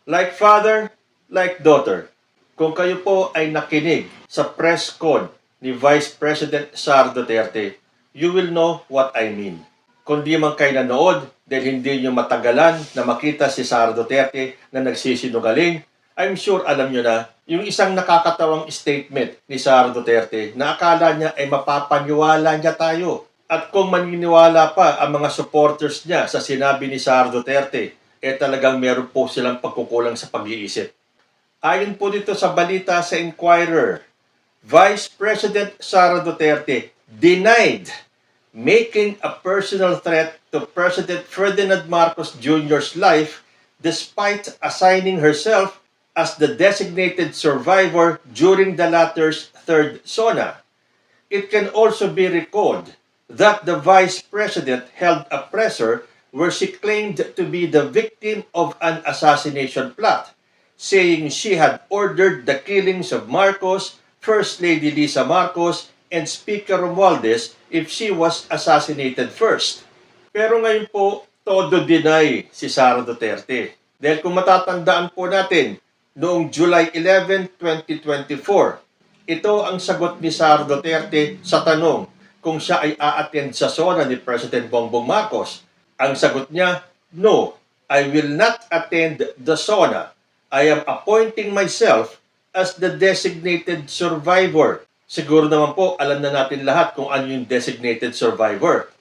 Like father, like daughter. Kung kayo po ay nakinig sa press con ni Vice President Sara Duterte, you will know what I mean. Kung di man kayo nanood dahil hindi nyo matagalan na makita si Sara Duterte na nagsisinungaling, I'm sure alam nyo na yung isang nakakatawang statement ni Sara Duterte na akala niya ay mapapaniwala niya tayo. At kung maniniwala pa ang mga supporters niya sa sinabi ni Sara Duterte, talagang meron po silang pagkukulang sa pag-iisip. Ayon po dito sa balita sa Inquirer, Vice President Sara Duterte denied making a personal threat to President Ferdinand Marcos Jr.'s life despite assigning herself as the designated survivor during the latter's third SONA. It can also be recalled that the Vice President held a presser where she claimed to be the victim of an assassination plot, saying she had ordered the killings of Marcos, First Lady Lisa Marcos, and Speaker Romualdez if she was assassinated first. Pero ngayon po, todo deny si Sara Duterte. Dahil kung matatandaan po natin, noong July 11, 2024, ito ang sagot ni Sara Duterte sa tanong kung siya ay a-attend sa SONA ni President Bongbong Marcos. Ang sagot niya, no, I will not attend the SONA. I am appointing myself as the designated survivor. Siguro naman po, alam na natin lahat kung ano yung designated survivor.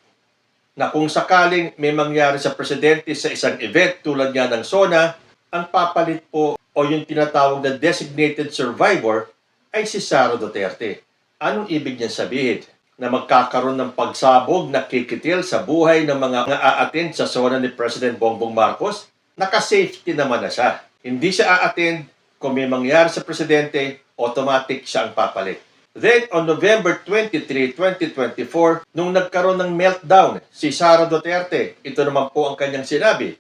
Na kung sakaling may mangyari sa presidente sa isang event tulad nga ng SONA, ang papalit po o yung tinatawag na designated survivor ay si Sara Duterte. Anong ibig niyan sabihin? Na magkakaroon ng pagsabog na kikitil sa buhay ng mga a-attend sa SONA ni President Bongbong Marcos? Naka-safety naman na siya. Hindi siya a-attend, kung may mangyari sa presidente, automatic siya ang papalit. Then, on November 23, 2024, nung nagkaroon ng meltdown si Sara Duterte, ito naman po ang kanyang sinabi,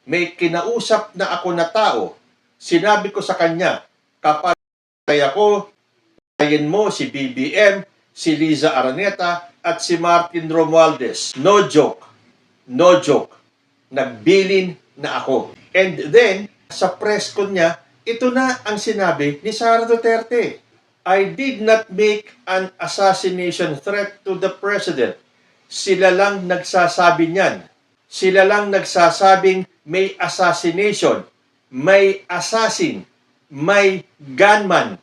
may kinausap na ako na tao. Sinabi ko sa kanya, kapag ako, tayin mo si BBM, si Liza Araneta, at si Martin Romualdez. No joke. No joke. Nagbilin na ako. And then, sa press con niya, ito na ang sinabi ni Sara Duterte. I did not make an assassination threat to the President. Sila lang nagsasabi niyan. Sila lang nagsasabing may assassination, may assassin, may gunman.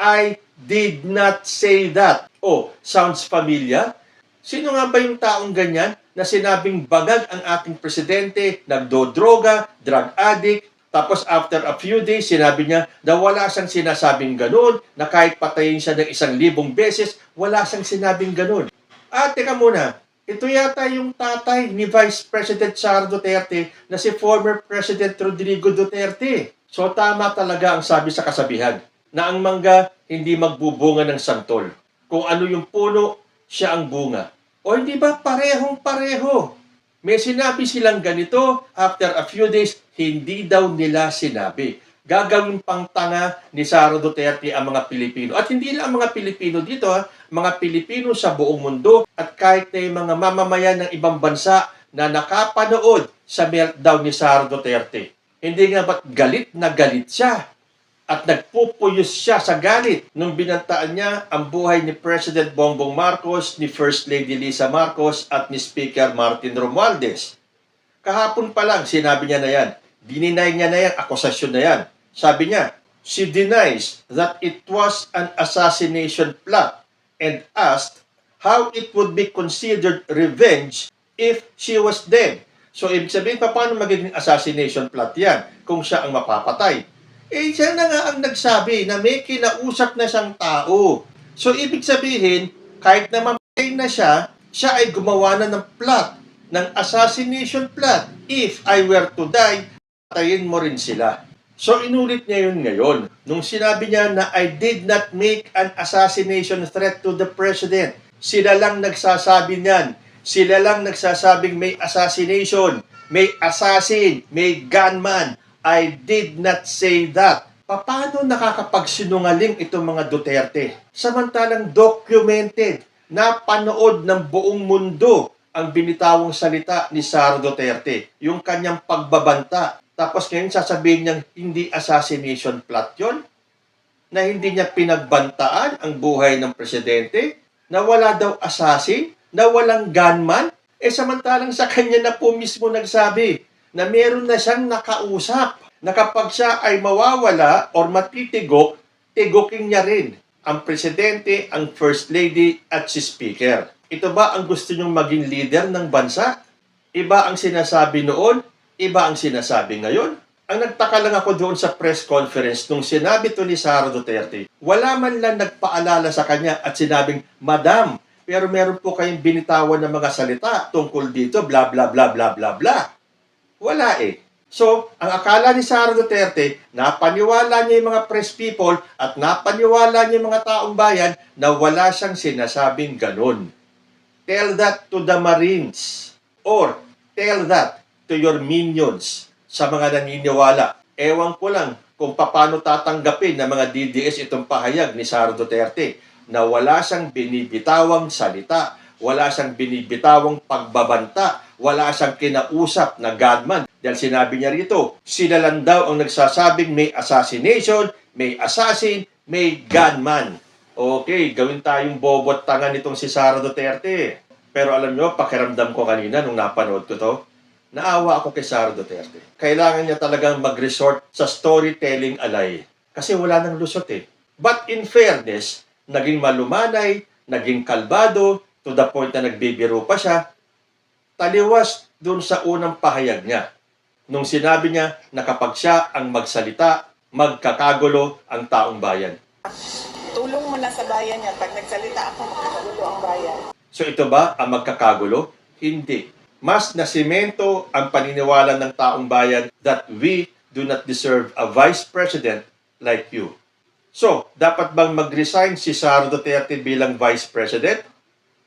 I did not say that. Oh, sounds familiar? Sino nga ba yung taong ganyan na sinabing bagag ang ating presidente, nagdodroga, drug addict, tapos after a few days, sinabi niya na wala siyang sinasabing ganun, na kahit patayin siya ng 1,000 beses, wala siyang sinabing ganun. Teka muna, ito yata yung tatay ni Vice President Sara Duterte na si former President Rodrigo Duterte. So tama talaga ang sabi sa kasabihan na ang mangga hindi magbubunga ng santol. Kung ano yung puno, siya ang bunga. O hindi ba parehong-pareho? May sinabi silang ganito, after a few days, hindi daw nila sinabi. Gagawin pang tanga ni Sara Duterte ang mga Pilipino. At hindi lang ang mga Pilipino dito, mga Pilipino sa buong mundo at kahit na yung mga mamamayan ng ibang bansa na nakapanood sa meltdown ni Sara Duterte. Hindi nga ba't galit na galit siya? At nagpupuyos siya sa galit nung binantaan niya ang buhay ni President Bongbong Marcos, ni First Lady Lisa Marcos at ni Speaker Martin Romualdez. Kahapon pa lang sinabi niya na yan. Dininay niya na yan, akusasyon na yan. Sabi niya, she denies that it was an assassination plot and asked how it would be considered revenge if she was dead. So ibig sabihin, paano magiging assassination plot yan kung siya ang mapapatay? Siya na nga ang nagsabi na may kinausap na siyang tao. So, ibig sabihin, kahit na mamatay na siya, siya ay gumawa na ng plot, ng assassination plot. If I were to die, patayin mo rin sila. So, inulit niya yun ngayon. Nung sinabi niya na I did not make an assassination threat to the President. Sila lang nagsasabi niyan. Sila lang nagsasabing may assassination, may assassin, may gunman. I did not say that. Paano nakakapagsinungaling itong mga Duterte? Samantalang documented, napanood ng buong mundo ang binitawang salita ni Sara Duterte, yung kanyang pagbabanta. Tapos ngayon sasabihin niyang hindi assassination plot yon, na hindi niya pinagbantaan ang buhay ng presidente, na wala daw assassin, na walang gunman. Samantalang sa kanya na po mismo nagsabi na meron na siyang nakausap na kapag siya ay mawawala or matitigok, tigukin niya rin ang presidente, ang first lady at si speaker. Ito ba ang gusto niyong maging leader ng bansa? Iba ang sinasabi noon, iba ang sinasabi ngayon. Ang nagtaka lang ako doon sa press conference nung sinabi to ni Sara Duterte, wala man lang nagpaalala sa kanya at sinabing, Madam, pero meron po kayong binitawan ng mga salita tungkol dito, bla bla bla bla bla bla. Wala eh. So, ang akala ni Sara Duterte, napaniwala niya yung mga press people at napaniwala niya yung mga taong bayan na wala siyang sinasabing ganun. Tell that to the Marines or tell that to your minions sa mga naniniwala. Ewan ko lang kung paano tatanggapin ng mga DDS itong pahayag ni Sara Duterte na wala siyang binibitawang salita, wala siyang binibitawang pagbabanta, wala siyang kinausap na gunman. Dahil sinabi niya rito, sila lang daw ang nagsasabing may assassination, may assassin, may gunman. Okay, gawin tayong bobot tanga nitong si Sara Duterte. Pero alam nyo, pakiramdam ko kanina nung napanood ko to, naawa ako kay Sara Duterte. Kailangan niya talagang mag-resort sa storytelling alay. Kasi wala nang lusot eh. But in fairness, naging malumanay, naging kalbado, to the point na nagbibiro pa siya, taliwas dun sa unang pahayag niya. Nung sinabi niya na kapag siya ang magsalita, magkakagulo ang taong bayan. Tulong mo na sa bayan yan. Pag nagsalita ako, magkakagulo ang bayan. So ito ba ang magkakagulo? Hindi. Mas nasimento ang paniniwala ng taong bayan that we do not deserve a vice president like you. So, dapat bang mag-resign si Sara Duterte bilang vice president?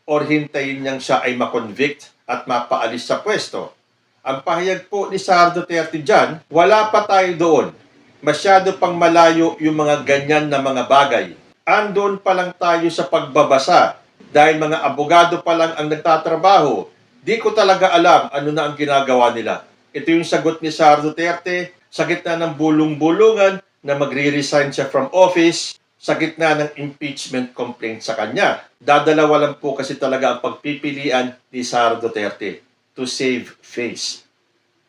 Or hintayin niyang siya ay makonvict at mapaalis sa pwesto? Ang pahayag po ni Sara Duterte dyan, wala pa tayo doon. Masyado pang malayo yung mga ganyan na mga bagay. Andun pa lang tayo sa pagbabasa dahil mga abogado pa lang ang nagtatrabaho. Di ko talaga alam ano na ang ginagawa nila. Ito yung sagot ni Sara Duterte sa gitna ng bulong-bulungan na magre-resign siya from office sa gitna ng impeachment complaint sa kanya. Dadalawa lang po kasi talaga ang pagpipilian ni Sara Duterte to save face.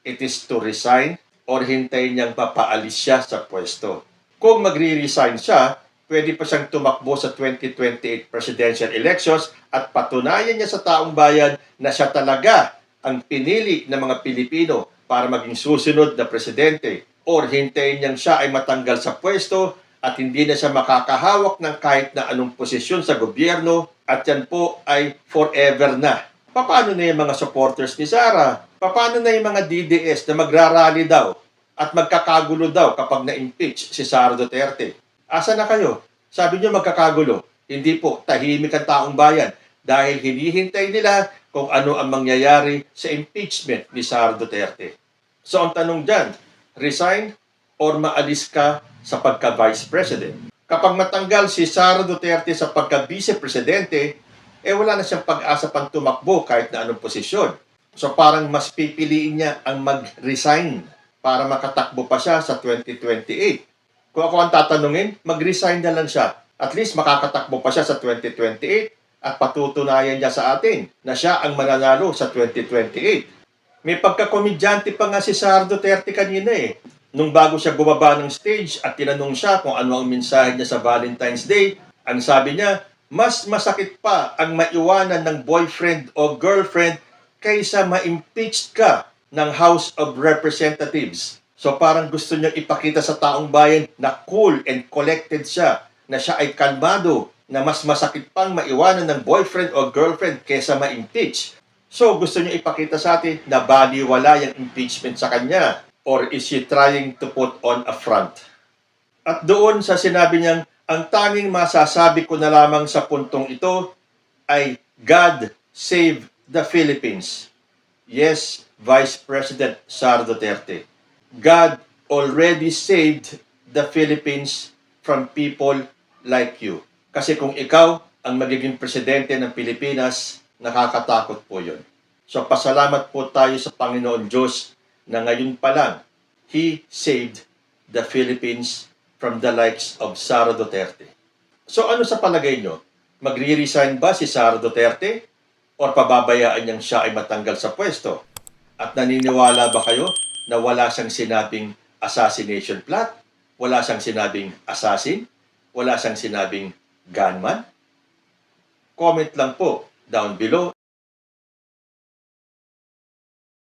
It is to resign or hintayin niyang papaalis siya sa pwesto. Kung magre-resign siya, pwede pa siyang tumakbo sa 2028 presidential elections at patunayan niya sa taong bayan na siya talaga ang pinili ng mga Pilipino para maging susunod na presidente. Or hintayin niyang siya ay matanggal sa pwesto at hindi na siya makakahawak ng kahit na anong posisyon sa gobyerno at yan po ay forever na. Paano na yung mga supporters ni Sara? Paano na yung mga DDS na magrarally daw at magkakagulo daw kapag na-impeach si Sara Duterte? Asa na kayo? Sabi niyo magkakagulo. Hindi po, tahimik ang taong bayan dahil hinihintay nila kung ano ang mangyayari sa impeachment ni Sara Duterte. So ang tanong dyan, resign or maalis ka sa pagka-vice president? Kapag matanggal si Sara Duterte sa pagka-vice presidente, wala na siyang pag-asa pang tumakbo kahit na anong posisyon. So parang mas pipiliin niya ang mag-resign para makatakbo pa siya sa 2028. Kung ako ang tatanungin, mag-resign na lang siya. At least makakatakbo pa siya sa 2028 at patutunayan niya sa atin na siya ang mananalo sa 2028. May pagkakomedyante pa nga si Sara Duterte kanina eh. Nung bago siya bumaba ng stage at tinanong siya kung ano ang mensahe niya sa Valentine's Day, ang sabi niya, mas masakit pa ang maiwanan ng boyfriend o girlfriend kaysa ma-impeach ka ng House of Representatives. So parang gusto niyang ipakita sa taong bayan na cool and collected siya, na siya ay kalmado, na mas masakit pang maiwanan ng boyfriend o girlfriend kaysa ma-impeach. So gusto niya ipakita sa atin na baliwala yung impeachment sa kanya, or is she trying to put on a front? At doon sa sinabi niyang, ang tanging masasabi ko na lamang sa puntong ito ay God save the Philippines. Yes, Vice President Sara Duterte. God already saved the Philippines from people like you. Kasi kung ikaw ang magiging presidente ng Pilipinas, nakakatakot po yun. So pasalamat po tayo sa Panginoon Diyos na ngayon pa lang, he saved the Philippines from the likes of Sara Duterte. So ano sa palagay nyo? Magre-resign ba si Sara Duterte? O pababayaan niyang siya ay matanggal sa pwesto? At naniniwala ba kayo na wala siyang sinabing assassination plot? Wala siyang sinabing assassin? Wala siyang sinabing gunman? Comment lang po down below